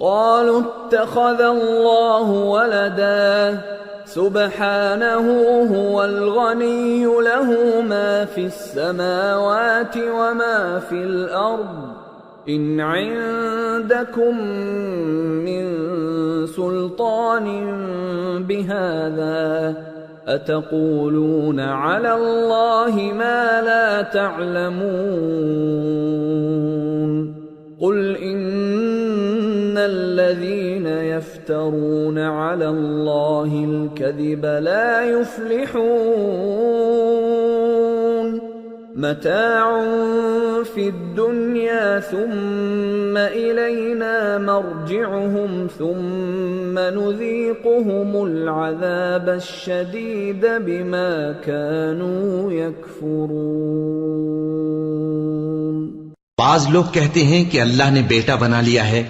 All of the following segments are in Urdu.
قالوا اتخذ الله ولدا سبحانه هو الغني له ما في السماوات وما في الأرض إن عندكم من سلطان بهذا أتقولون على الله ما لا تعلمون قل إن الذين يفترون على الله الكذب لا يفلحون متاع في الدنيا ثم إلينا مرجعهم ثم نذيقهم العذاب الشديد بما كانوا يكفرون۔ بعض لوگ کہتے ہیں کہ اللہ نے بیٹا بنا لیا ہے،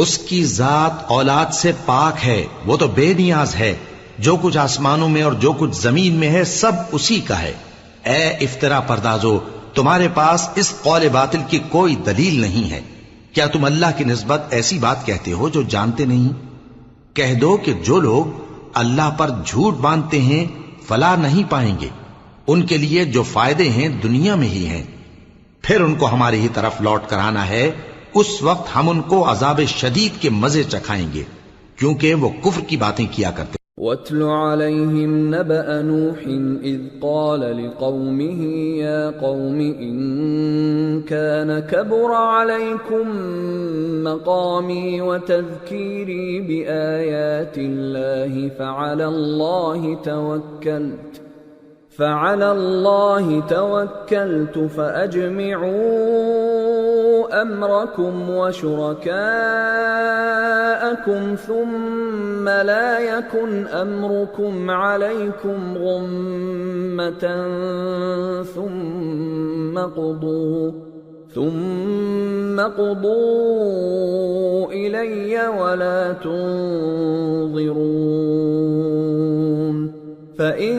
اس کی ذات اولاد سے پاک ہے، وہ تو بے نیاز ہے، جو کچھ آسمانوں میں اور جو کچھ زمین میں ہے سب اسی کا ہے۔ اے افترا پردازو، تمہارے پاس اس قول باطل کی کوئی دلیل نہیں ہے، کیا تم اللہ کی نسبت ایسی بات کہتے ہو جو جانتے نہیں؟ کہہ دو کہ جو لوگ اللہ پر جھوٹ باندھتے ہیں فلاح نہیں پائیں گے، ان کے لیے جو فائدے ہیں دنیا میں ہی ہیں، پھر ان کو ہماری ہی طرف لوٹ کر آنا ہے، اس وقت ہم ان کو عذاب شدید کے مزے چکھائیں گے کیونکہ وہ کفر کی باتیں کیا کرتے۔ وَاتْلُ عَلَيْهِمْ نَبَأَ نُوحٍ إِذْ قَالَ لِقَوْمِهِ يَا قَوْمِ إِن كَانَ كَبُرَ عَلَيْكُمْ مَقَامِي وَتَذْكِيرِي بِآيَاتِ اللَّهِ فعلى الله توكلت فأجمعوا أمركم وشركاءكم ثم لا يكن أمركم عليكم غمة ثم قضوا إلي ولا تنظرون فَإِن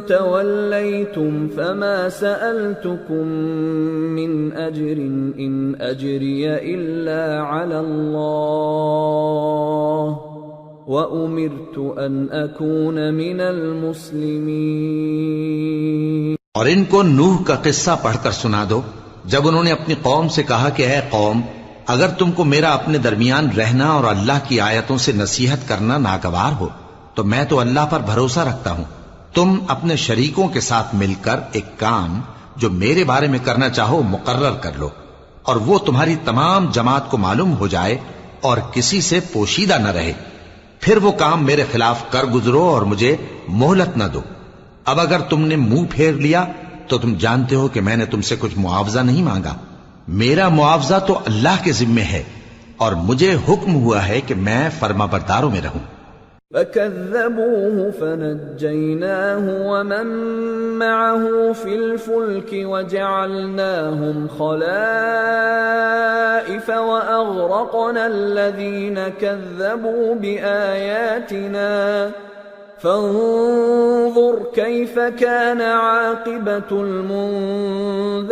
تَوَلَّيْتُمْ فَمَا سَأَلْتُكُمْ مِنْ أَجْرٍ إِنْ أَجْرِيَ إِلَّا عَلَى اللَّهِ وَأُمِرْتُ أَنْ أَكُونَ مِنَ الْمُسْلِمِينَ۔ اور ان کو نوح کا قصہ پڑھ کر سنا دو جب انہوں نے اپنی قوم سے کہا کہ اے قوم، اگر تم کو میرا اپنے درمیان رہنا اور اللہ کی آیتوں سے نصیحت کرنا ناگوار ہو تو میں تو اللہ پر بھروسہ رکھتا ہوں، تم اپنے شریکوں کے ساتھ مل کر ایک کام جو میرے بارے میں کرنا چاہو مقرر کر لو، اور وہ تمہاری تمام جماعت کو معلوم ہو جائے اور کسی سے پوشیدہ نہ رہے، پھر وہ کام میرے خلاف کر گزرو اور مجھے مہلت نہ دو۔ اب اگر تم نے منہ پھیر لیا تو تم جانتے ہو کہ میں نے تم سے کچھ معاوضہ نہیں مانگا، میرا معاوضہ تو اللہ کے ذمے ہے، اور مجھے حکم ہوا ہے کہ میں فرما برداروں میں رہوں۔ فَكَذَّبُوهُ فَنَجَّيْنَاهُ وَمَن مَّعَهُ فِي الْفُلْكِ وَجَعَلْنَاهُمْ خَلَائِفَ وَأَغْرَقْنَا الَّذِينَ كَذَّبُوا بِآيَاتِنَا فَانظُرْ كَيْفَ كَانَ عَاقِبَةُ الْمُنذَرِينَ۔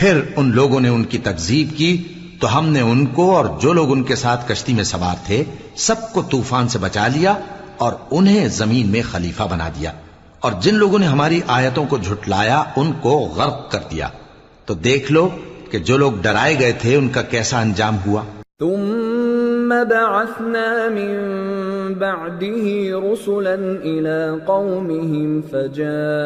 پھر ان لوگوں نے ان کی تکذیب کی تو ہم نے ان کو اور جو لوگ ان کے ساتھ کشتی میں سوار تھے سب کو طوفان سے بچا لیا اور انہیں زمین میں خلیفہ بنا دیا، اور جن لوگوں نے ہماری آیتوں کو جھٹلایا ان کو غرق کر دیا۔ تو دیکھ لو کہ جو لوگ ڈرائے گئے تھے ان کا کیسا انجام ہوا۔ ثم بعثنا من بعده رسلا إلى قومهم فجاءوهم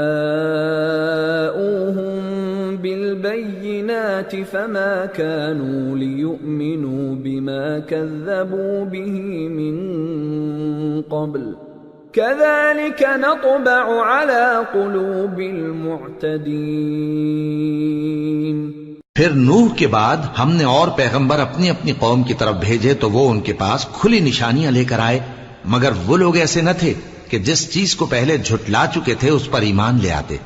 بالبينات فما كانوا ليؤمنوا بما كذبوا به من قبل كذلك نطبع على قلوب المعتدين۔ پھر نوح کے بعد ہم نے اور پیغمبر اپنی اپنی قوم کی طرف بھیجے تو وہ ان کے پاس کھلی نشانیاں لے کر آئے، مگر وہ لوگ ایسے نہ تھے کہ جس چیز کو پہلے جھٹلا چکے تھے اس پر ایمان لے آتے۔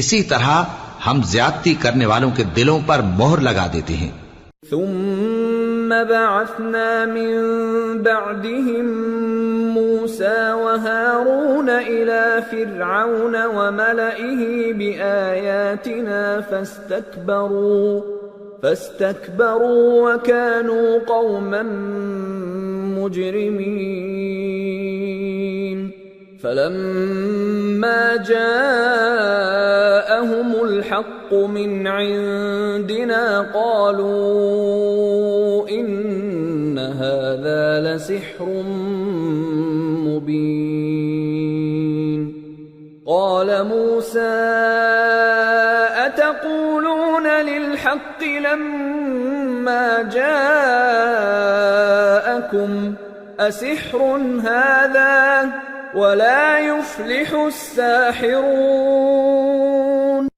اسی طرح ہم زیادتی کرنے والوں کے دلوں پر مہر لگا دیتے ہیں۔ ثم بعثنا من بعدهم موسى وهارون إلى فرعون وملئه بآياتنا فاستكبروا وكانوا قوما مجرمين فلما جاءهم الحق من عندنا قالوا إن هذا لسحر مبين قال موسى أتقولون للحق لما جاءكم أسحر هذا ولا يفلح الساحرون.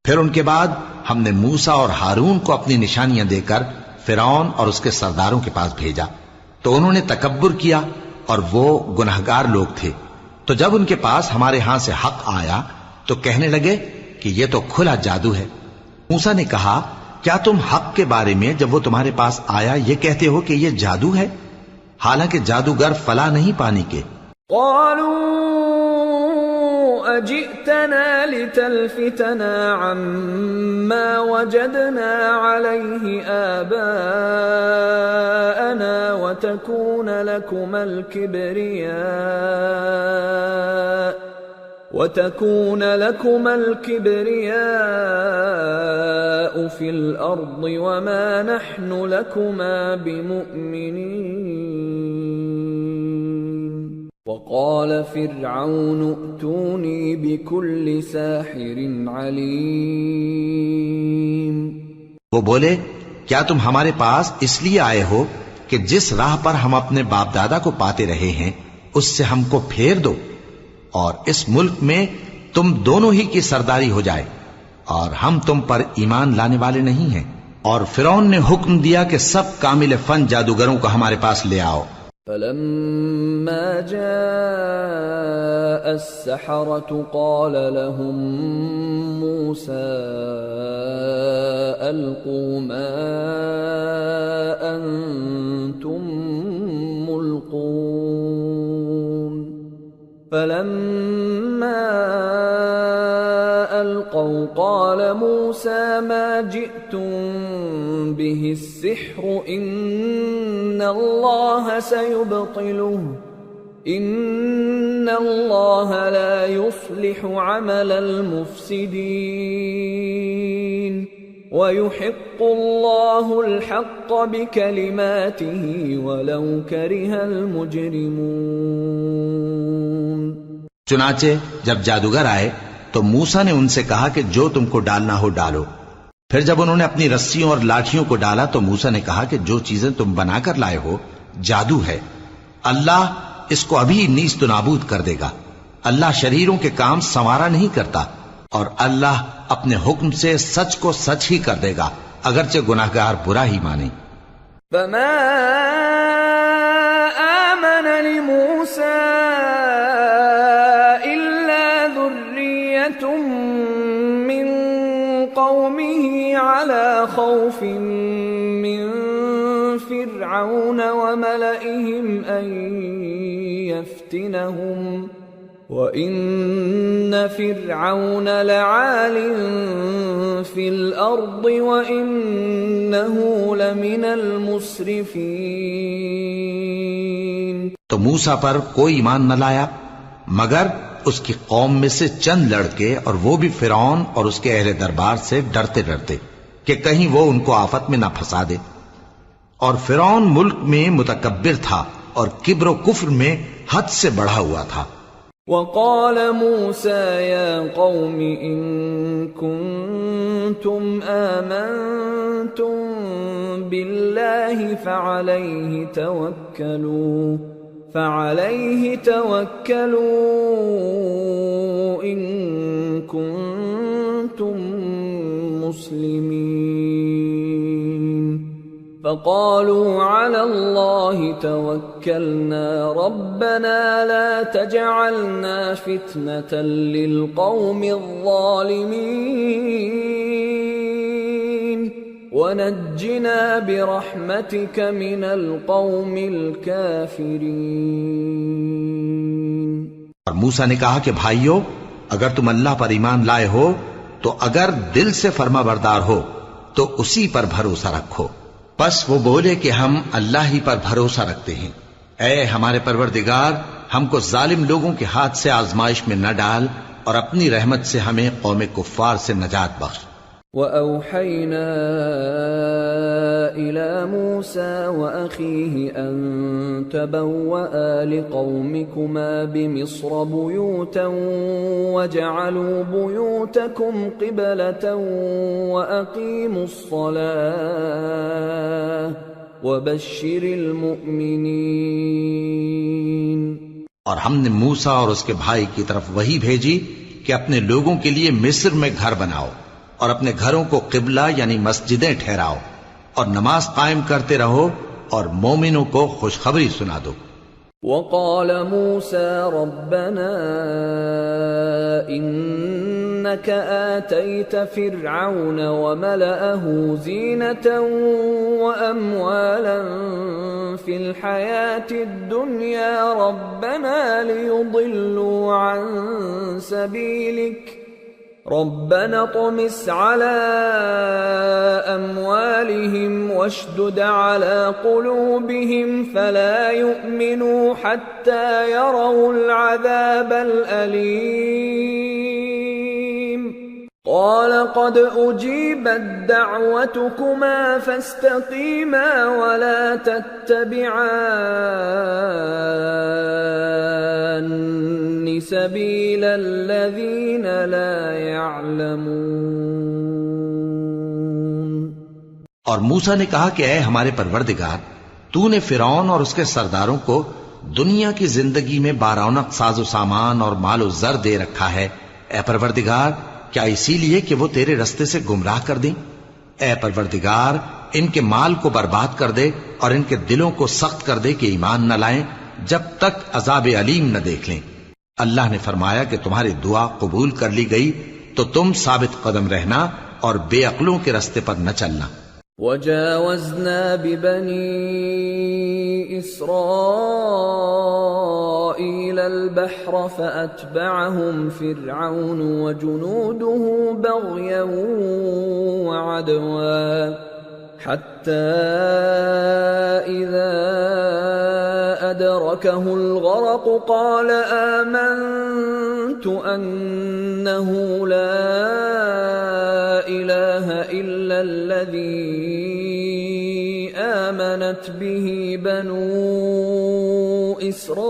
پھر ان کے بعد ہم نے موسیٰ اور ہارون کو اپنی نشانیاں دے کر فرعون اور اس کے سرداروں کے پاس بھیجا تو انہوں نے تکبر کیا اور وہ گنہگار لوگ تھے. تو جب ان کے پاس ہمارے ہاں سے حق آیا تو کہنے لگے کہ یہ تو کھلا جادو ہے. موسیٰ نے کہا کیا تم حق کے بارے میں جب وہ تمہارے پاس آیا یہ کہتے ہو کہ یہ جادو ہے حالانکہ جادوگر فلاح نہیں پانی کے؟ قالوا أجئتنا لتلفتنا عما وجدنا عليه آباءنا وتكون لكما الكبرياء في الأرض وما نحن لكما بمؤمنين. وقال فرعون ائتوني بكل ساحر عليم. وہ بولے کیا تم ہمارے پاس اس لیے آئے ہو کہ جس راہ پر ہم اپنے باپ دادا کو پاتے رہے ہیں اس سے ہم کو پھیر دو اور اس ملک میں تم دونوں ہی کی سرداری ہو جائے اور ہم تم پر ایمان لانے والے نہیں ہیں. اور فرعون نے حکم دیا کہ سب کامل فن جادوگروں کو ہمارے پاس لے آؤ. فلما جاء السحرة قال لهم موسى ألقوا ما أنتم ملقون. فلما ألقوا قال موسى ما جئتم به السحر إن الله سيبطله إن الله لا يصلح عمل المفسدين ويحق الله الحق بكلماته ولو كره المجرمون. چنانچہ جب جادوگر آئے تو موسیٰ نے ان سے کہا کہ جو تم کو ڈالنا ہو ڈالو. پھر جب انہوں نے اپنی رسیوں اور لاٹھیوں کو ڈالا تو موسیٰ نے کہا کہ جو چیزیں تم بنا کر لائے ہو جادو ہے. اللہ اس کو ابھی نیست و نابود کر دے گا. اللہ شریروں کے کام سنوارا نہیں کرتا اور اللہ اپنے حکم سے سچ کو سچ ہی کر دے گا اگرچہ گناہگار برا ہی مانے. فما آمن لموسى إلا ذرية من قومه على خوف من فرعون وملئهم أن يفتنهم وَإِنَّ فِرْعَوْنَ لَعَالٍ فِي الْأَرْضِ وَإِنَّهُ لَمِنَ الْمُسْرِفِينَ. تو موسیٰ پر کوئی ایمان نہ لایا مگر اس کی قوم میں سے چند لڑکے اور وہ بھی فرعون اور اس کے اہل دربار سے ڈرتے ڈرتے کہ کہیں وہ ان کو آفت میں نہ پھنسا دے. اور فرعون ملک میں متکبر تھا اور کبر و کفر میں حد سے بڑھا ہوا تھا. وقال موسى يا قوم إن كنتم آمنتم بالله فعليه توكلوا إن كنتم مسلمين. فقالوا على الله توكلنا ربنا لا تجعلنا فتنة للقوم الظالمين ونجنا برحمتك من القوم الكافرين. اور موسیٰ نے کہا کہ بھائیو اگر تم اللہ پر ایمان لائے ہو تو اگر دل سے فرما بردار ہو تو اسی پر بھروسہ رکھو۔ پس وہ بولے کہ ہم اللہ ہی پر بھروسہ رکھتے ہیں۔ اے ہمارے پروردگار، ہم کو ظالم لوگوں کے ہاتھ سے آزمائش میں نہ ڈال اور اپنی رحمت سے ہمیں قوم کفار سے نجات بخش۔ وَأَوْحَيْنَا إِلَى مُوسَى وَأَخِيهِ أَن تَبَوَّآ لِقَوْمِكُمَا بِمِصْرَ بُيُوتًا وَاجْعَلُوا بُيُوتَكُمْ قِبْلَةً وَأَقِيمُوا الصَّلَاةَ وَبَشِّرِ الْمُؤْمِنِينَ۔ اور ہم نے موسیٰ اور اس کے بھائی کی طرف وحی بھیجی کہ اپنے لوگوں کے لیے مصر میں گھر بناؤ اور اپنے گھروں کو قبلہ یعنی مسجدیں ٹھہراؤ اور نماز قائم کرتے رہو اور مومنوں کو خوشخبری سنا دو۔ وقال موسى ربنا إنك آتيت فرعون وملأه زينة وأموالا في الحياة الدنيا ربنا ليضلوا عن سبيلك ربنا اطمس على أموالهم واشدد على قلوبهم فلا يؤمنوا حتى يروا العذاب الأليم قال قد أجيبت دعوتكما فاستقيما ولا تتبعان سبيل الذين لا يعلمون۔ اور موسیٰ نے کہا کہ اے ہمارے پروردگار، تو نے فرعون اور اس کے سرداروں کو دنیا کی زندگی میں بارونق ساز و سامان اور مال و زر دے رکھا ہے۔ اے پروردگار، کیا اسی لیے کہ وہ تیرے رستے سے گمراہ کر دیں؟ اے پروردگار، ان کے مال کو برباد کر دے اور ان کے دلوں کو سخت کر دے کہ ایمان نہ لائیں جب تک عذاب علیم نہ دیکھ لیں۔ اللہ نے فرمایا کہ تمہاری دعا قبول کر لی گئی تو تم ثابت قدم رہنا اور بے عقلوں کے رستے پر نہ چلنا۔ وَجَاوَزْنَا بِبَنِي إِسْرَائِيلَ الْبَحْرَ فَأَتْبَعَهُمْ فِرْعَوْنُ وَجُنُودُهُ بَغْيًا وَعَدْوًا حَتَّى إِذَا أَدْرَكَهُ الْغَرَقُ قَالَ آمَنْتُ أَنَّهُ لَا إِلَهَ إِلَّا الَّذِي آمَنَتْ بِهِ بَنُو إِسْرَائِيلَ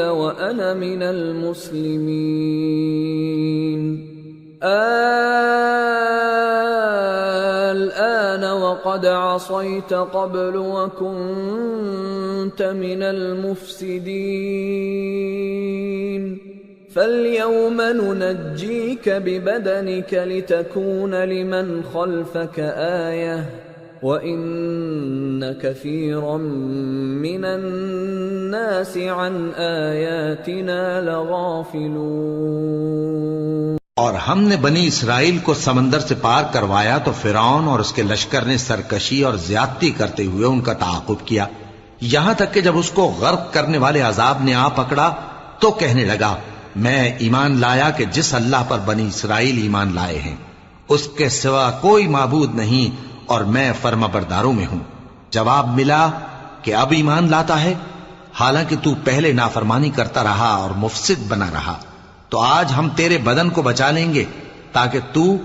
وَأَنَا مِنَ الْمُسْلِمِينَ الآن وقد عصيت قبل وكنت من المفسدين فاليوم ننجيك ببدنك لتكون لمن خلفك آية وإن كثيرا من الناس عن آياتنا لغافلون۔ اور ہم نے بنی اسرائیل کو سمندر سے پار کروایا تو فرعون اور اس کے لشکر نے سرکشی اور زیادتی کرتے ہوئے ان کا تعاقب کیا، یہاں تک کہ جب اس کو غرق کرنے والے عذاب نے آ پکڑا تو کہنے لگا میں ایمان لایا کہ جس اللہ پر بنی اسرائیل ایمان لائے ہیں اس کے سوا کوئی معبود نہیں اور میں فرما برداروں میں ہوں۔ جواب ملا کہ اب ایمان لاتا ہے حالانکہ تو پہلے نافرمانی کرتا رہا اور مفسد بنا رہا، تو آج ہم تیرے بدن کو بچا لیں گے تاکہ تو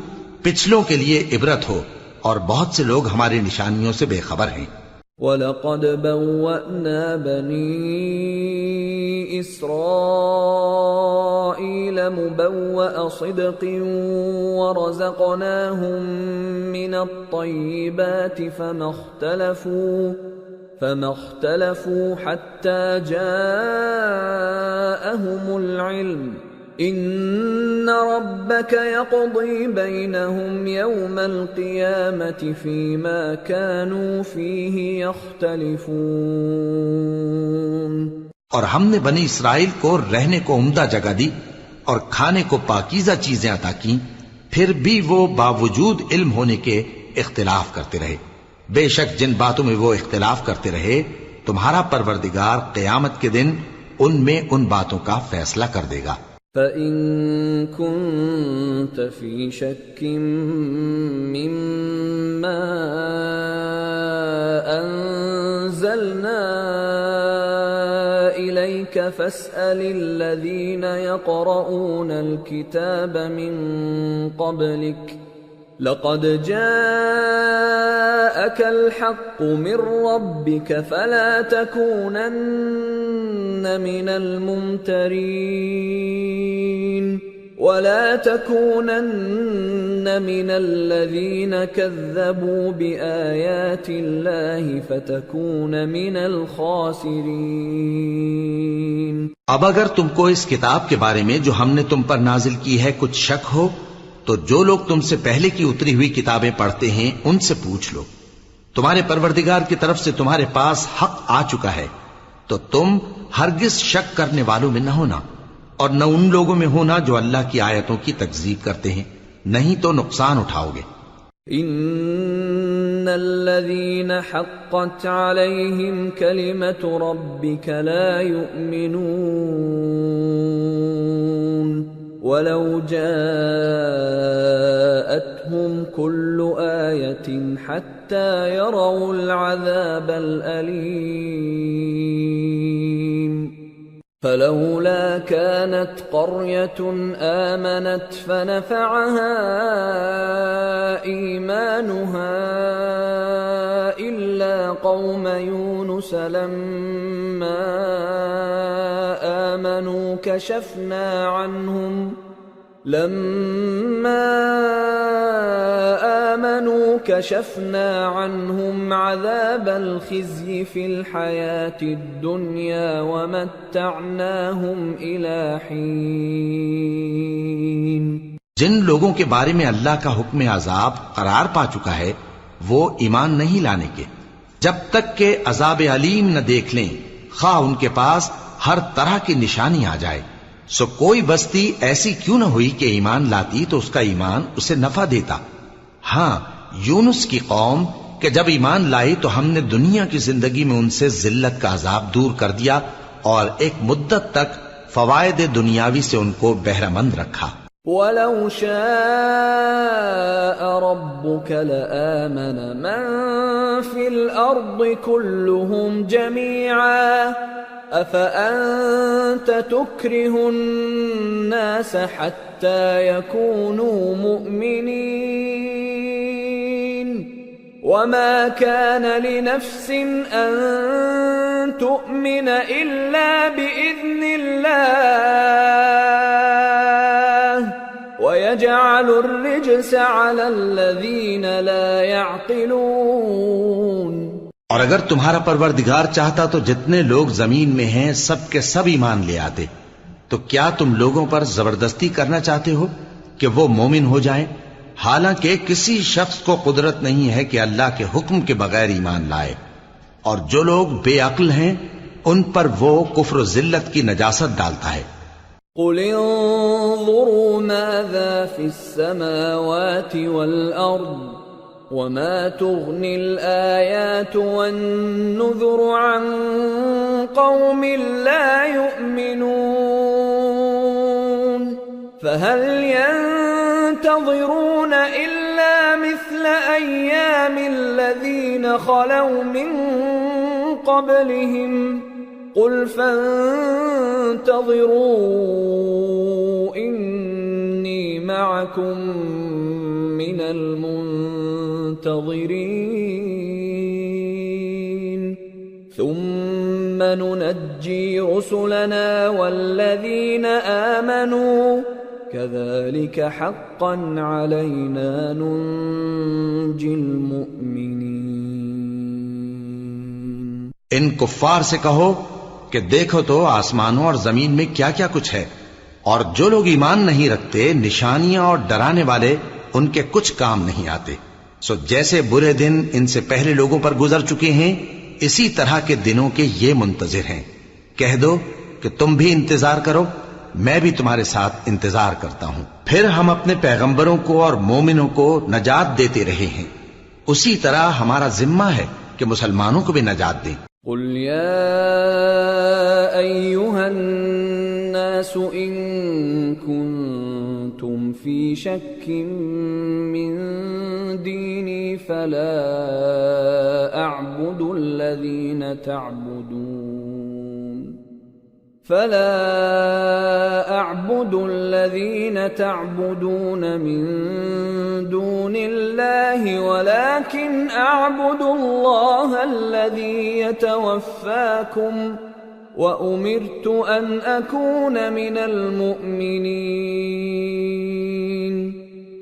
پچھلوں کے لیے عبرت ہو، اور بہت سے لوگ ہماری نشانیوں سے بے خبر ہیں۔ وَلَقَدْ بَوَّأْنَا بَنِي إِسْرَائِيلَ مُبَوَّأَ صِدْقٍ وَرَزَقْنَاهُمْ مِنَ الطَّيِّبَاتِ فَمَا اخْتَلَفُوا حَتَّى جَاءَهُمُ الْعِلْمُ إِنَّ رَبَّكَ يَقْضِي بَيْنَهُمْ يَوْمَ الْقِيَامَةِ فِيمَا كَانُوا فِيهِ يَخْتَلِفُونَ۔ اور ہم نے بنی اسرائیل کو رہنے کو عمدہ جگہ دی اور کھانے کو پاکیزہ چیزیں عطا کی، پھر بھی وہ باوجود علم ہونے کے اختلاف کرتے رہے۔ بے شک جن باتوں میں وہ اختلاف کرتے رہے تمہارا پروردگار قیامت کے دن ان میں ان باتوں کا فیصلہ کر دے گا۔ فَإِن كُنتَ فِي شَكٍّ مِّمَّا أَنزَلْنَا إِلَيْكَ فَاسْأَلِ الَّذِينَ يَقْرَؤُونَ الْكِتَابَ مِن قَبْلِكَ لَقَدْ جَاءَكَ الْحَقُّ مِن رَّبِّكَ فَلَا تَكُونَنَّ مِنَ الْمُمْتَرِينَ وَلَا تَكُونَنَّ مِنَ الَّذِينَ كَذَّبُوا بِآيَاتِ اللَّهِ فَتَكُونَ مِنَ الْخَاسِرِينَ۔ اب اگر تم کو اس کتاب کے بارے میں جو ہم نے تم پر نازل کی ہے کچھ شک ہو تو جو لوگ تم سے پہلے کی اتری ہوئی کتابیں پڑھتے ہیں ان سے پوچھ لو، تمہارے پروردگار کی طرف سے تمہارے پاس حق آ چکا ہے تو تم ہرگز شک کرنے والوں میں نہ ہونا، اور نہ ان لوگوں میں ہونا جو اللہ کی آیتوں کی تکذیب کرتے ہیں، نہیں تو نقصان اٹھاؤ گے۔ ان الذين حقت عليهم كلمة ربك لا يؤمنون ولو جاءتهم كل آية حتى يروا العذاب الأليم فلولا كانت قرية آمنت فنفعها إيمانها إلا قوم يونس لما آمنوا كشفنا عنهم عذاب الخزي في الحياة الدنيا ومتعناهم إلى حين۔ جن لوگوں کے بارے میں اللہ کا حکم عذاب قرار پا چکا ہے وہ ایمان نہیں لانے کے جب تک کہ عذاب علیم نہ دیکھ لیں، خواہ ان کے پاس ہر طرح کی نشانی آ جائے۔ سو کوئی بستی ایسی کیوں نہ ہوئی کہ ایمان لاتی تو اس کا ایمان اسے نفع دیتا۔ ہاں، یونس کی قوم کہ جب ایمان لائی تو ہم نے دنیا کی زندگی میں ان سے ذلت کا عذاب دور کر دیا اور ایک مدت تک فوائد دنیاوی سے ان کو بہرہ مند رکھا۔ وَلَوْ شَاءَ رَبُّكَ لَآمَنَ مَن فِي الْأَرْضِ كُلُّهُمْ جَمِيعًا أَفَأَنْتَ تُكْرِهُ النَّاسَ حَتَّى يَكُونُوا مُؤْمِنِينَ وَمَا كَانَ لِنَفْسٍ أَن تُؤْمِنَ إِلَّا بِإِذْنِ اللَّهِ وَيَجْعَلُ الرِّجْسَ عَلَى الَّذِينَ لَا يَعْقِلُونَ۔ اور اگر تمہارا پروردگار چاہتا تو جتنے لوگ زمین میں ہیں سب کے سب ایمان لے آتے، تو کیا تم لوگوں پر زبردستی کرنا چاہتے ہو کہ وہ مومن ہو جائیں؟ حالانکہ کسی شخص کو قدرت نہیں ہے کہ اللہ کے حکم کے بغیر ایمان لائے، اور جو لوگ بے عقل ہیں ان پر وہ کفر و ذلت کی نجاست ڈالتا ہے۔ قُلِ انظُرُوا مَاذَا فِي السَّمَاوَاتِ وَالْأَرْضِ وَمَا تُغْنِي الْآيَاتُ وَالنُّذُرُ عَن قَوْمٍ لَّا يُؤْمِنُونَ فَهَلْ يَنتَظِرُونَ إِلَّا مِثْلَ أَيَّامِ الَّذِينَ خَلَوْا مِن قَبْلِهِمْ قُلْ فَانتَظِرُوا إِنِّي مَعَكُم مِّنَ الْمُنتَظِرِينَ ثُمَّ نُنَجِّي رُسُلَنَا وَالَّذِينَ آمَنُوا كَذَلِكَ حَقًّا عَلَيْنَا نُنجِي الْمُؤْمِنِينَ۔ ان کفار سے کہو کہ دیکھو تو آسمانوں اور زمین میں کیا کیا کچھ ہے، اور جو لوگ ایمان نہیں رکھتے نشانیاں اور ڈرانے والے ان کے کچھ کام نہیں آتے۔ سو جیسے برے دن ان سے پہلے لوگوں پر گزر چکے ہیں اسی طرح کے دنوں کے یہ منتظر ہیں۔ کہہ دو کہ تم بھی انتظار کرو، میں بھی تمہارے ساتھ انتظار کرتا ہوں۔ پھر ہم اپنے پیغمبروں کو اور مومنوں کو نجات دیتے رہے ہیں، اسی طرح ہمارا ذمہ ہے کہ مسلمانوں کو بھی نجات دیں۔ قُلْ يَا أَيُّهَا النَّاسُ الناس إن كنتم في شك من ديني فلا أعبد الذين تعبدون من دون الله ولكن أعبد الله الذي يتوفاكم وأمرت أن أكون من المؤمنين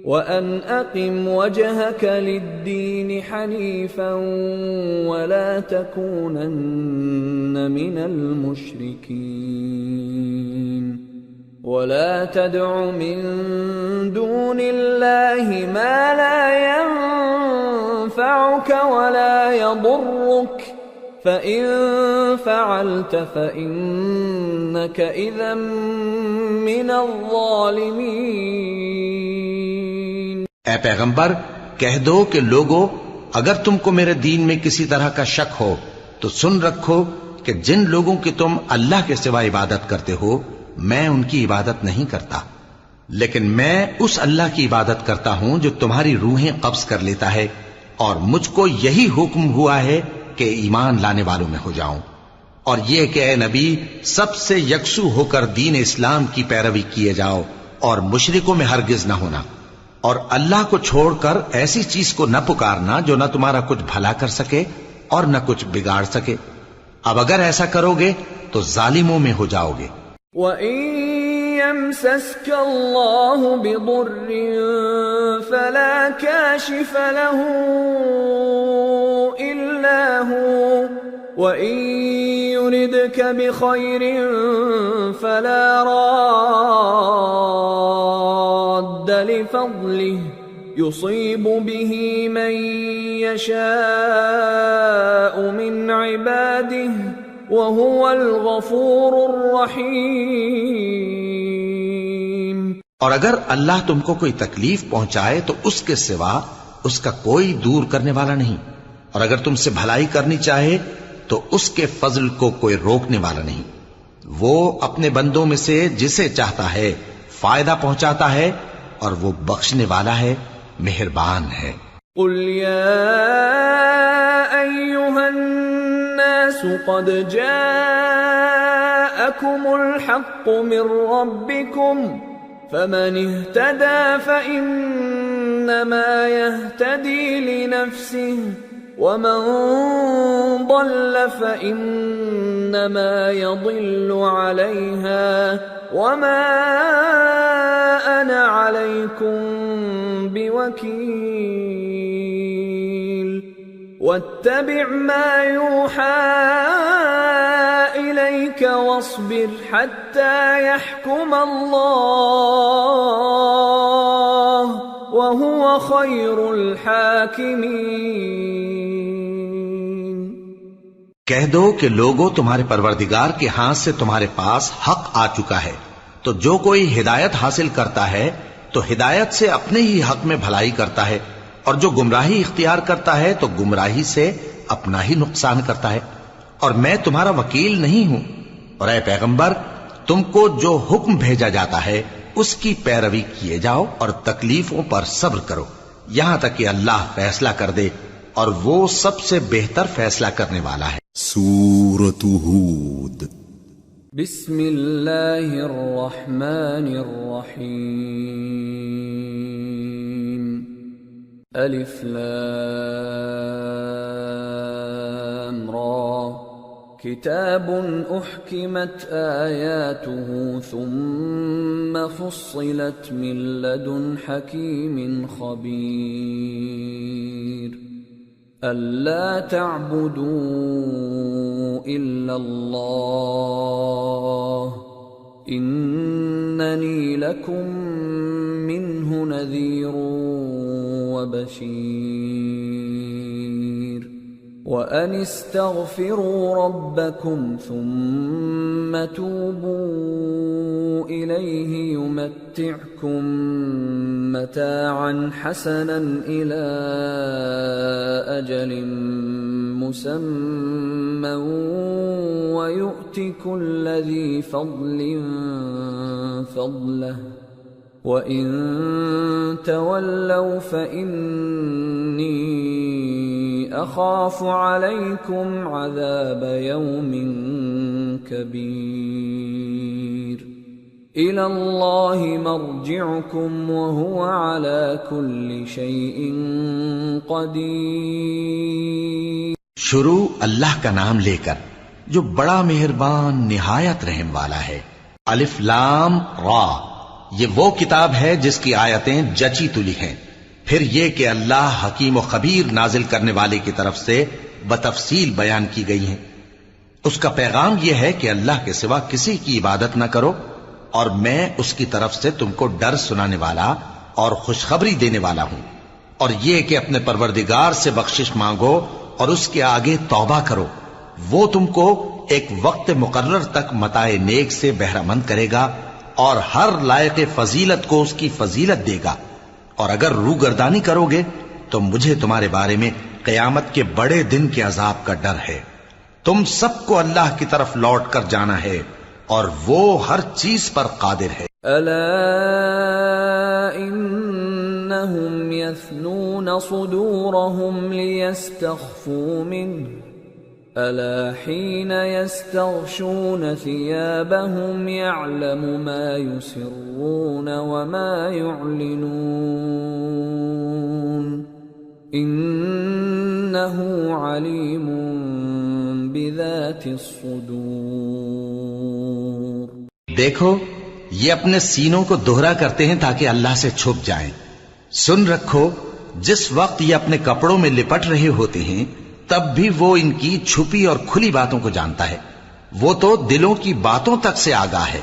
وأن أقم وجهك للدين حنيفا ولا تكونن من المشركين ولا تدع من دون الله ما لا ينفعك ولا يضرك فإن فعلت فإنك إذا من الظالمين۔ اے پیغمبر کہہ دو کہ لوگو اگر تم کو میرے دین میں کسی طرح کا شک ہو تو سن رکھو کہ جن لوگوں کی تم اللہ کے سوا عبادت کرتے ہو میں ان کی عبادت نہیں کرتا، لیکن میں اس اللہ کی عبادت کرتا ہوں جو تمہاری روحیں قبض کر لیتا ہے، اور مجھ کو یہی حکم ہوا ہے کہ ایمان لانے والوں میں ہو جاؤں، اور یہ کہ اے نبی سب سے یکسو ہو کر دین اسلام کی پیروی کیے جاؤ اور مشرکوں میں ہرگز نہ ہونا، اور اللہ کو چھوڑ کر ایسی چیز کو نہ پکارنا جو نہ تمہارا کچھ بھلا کر سکے اور نہ کچھ بگاڑ سکے، اب اگر ایسا کرو گے تو ظالموں میں ہو جاؤ گے۔ وَإِن يَمْسَسْكَ اللَّهُ بِضُرٍّ فَلَا كَاشِفَ لَهُ إِلَّا هُوَ وَإِن يُرِدْكَ بِخَيْرٍ فَلَا رَادَّ لِفَضْلِهِ يُصِيبُ بِهِ مَن يَشَاءُ مِنْ عِبَادِهِ وَهُوَ الْغَفُورُ الرَّحِيمُ۔ اور اگر اللہ تم کو کوئی تکلیف پہنچائے تو اس کے سوا اس کا کوئی دور کرنے والا نہیں، اور اگر تم سے بھلائی کرنی چاہے تو اس کے فضل کو کوئی روکنے والا نہیں، وہ اپنے بندوں میں سے جسے چاہتا ہے فائدہ پہنچاتا ہے اور وہ بخشنے والا ہے، مہربان ہے۔ قل يا أيها الناس قد جاءكم الحق من ربكم فمن اهتدى فإنما يهتدي لنفسه ومن ضل فإنما يضل عليها وما أنا عليكم بوكيل واتبع ما يوحى إليك واصبر حتى يحكم الله وهو خير الحاكمين۔ کہہ دو کہ لوگو تمہارے پروردگار کے ہاتھ سے تمہارے پاس حق آ چکا ہے، تو جو کوئی ہدایت حاصل کرتا ہے تو ہدایت سے اپنے ہی حق میں بھلائی کرتا ہے، اور جو گمراہی اختیار کرتا ہے تو گمراہی سے اپنا ہی نقصان کرتا ہے، اور میں تمہارا وکیل نہیں ہوں۔ اور اے پیغمبر تم کو جو حکم بھیجا جاتا ہے اس کی پیروی کیے جاؤ اور تکلیفوں پر صبر کرو یہاں تک کہ اللہ فیصلہ کر دے، اور وہ سب سے بہتر فیصلہ کرنے والا ہے۔ سورة ہود۔ بسم اللہ الرحمن الرحیم۔ الف لام را کتاب احکمت آیاته ثم فصلت من لدن حکیم خبیر أَلَّا تَعْبُدُوا إِلَّا اللَّهَ إِنَّنِي لَكُمْ مِنْهُ نَذِيرٌ وَبَشِيرٌ وَأَنِ اسْتَغْفِرُوا رَبَّكُمْ ثُمَّ تُوبُوا إليه يمتعكم متاعا حسنا إلى أجل مسمى ويؤت كل ذي فضل فضله وَإِن تَوَلَّوْا فَإِنِّي أَخَافُ عَلَيْكُمْ عَذَابَ يَوْمٍ كَبِيرٍ إِلَى اللَّهِ مَرْجِعُكُمْ وَهُوَ عَلَى كُلِّ شَيْءٍ قَدِيرٌ۔ شروع اللہ کا نام لے کر جو بڑا مہربان نہایت رحم والا ہے۔ الف لام را، یہ وہ کتاب ہے جس کی آیتیں جچی تلی ہیں۔ پھر یہ کہ اللہ حکیم و خبیر نازل کرنے والے کی طرف سے بتفصیل بیان کی گئی ہیں۔ اس کا پیغام یہ ہے کہ اللہ کے سوا کسی کی عبادت نہ کرو، اور میں اس کی طرف سے تم کو ڈر سنانے والا اور خوشخبری دینے والا ہوں، اور یہ کہ اپنے پروردگار سے بخشش مانگو اور اس کے آگے توبہ کرو، وہ تم کو ایک وقت مقرر تک متاع نیک سے بہرہ مند کرے گا اور ہر لائق فضیلت کو اس کی فضیلت دے گا، اور اگر روگردانی کرو گے تو مجھے تمہارے بارے میں قیامت کے بڑے دن کے عذاب کا ڈر ہے۔ تم سب کو اللہ کی طرف لوٹ کر جانا ہے اور وہ ہر چیز پر قادر ہے۔ ألا إنهم يثنون صدورهم ليستخفوا منه ألا حين يستغشون ثيابهم يعلم ما يسرون وما يعلنون إنه عليم بذات الصدور۔ دیکھو یہ اپنے سینوں کو دوہرا کرتے ہیں تاکہ اللہ سے چھپ جائیں۔ سن رکھو جس وقت یہ اپنے کپڑوں میں لپٹ رہے ہوتے ہیں تب بھی وہ ان کی چھپی اور کھلی باتوں کو جانتا ہے، وہ تو دلوں کی باتوں تک سے آگاہ ہے۔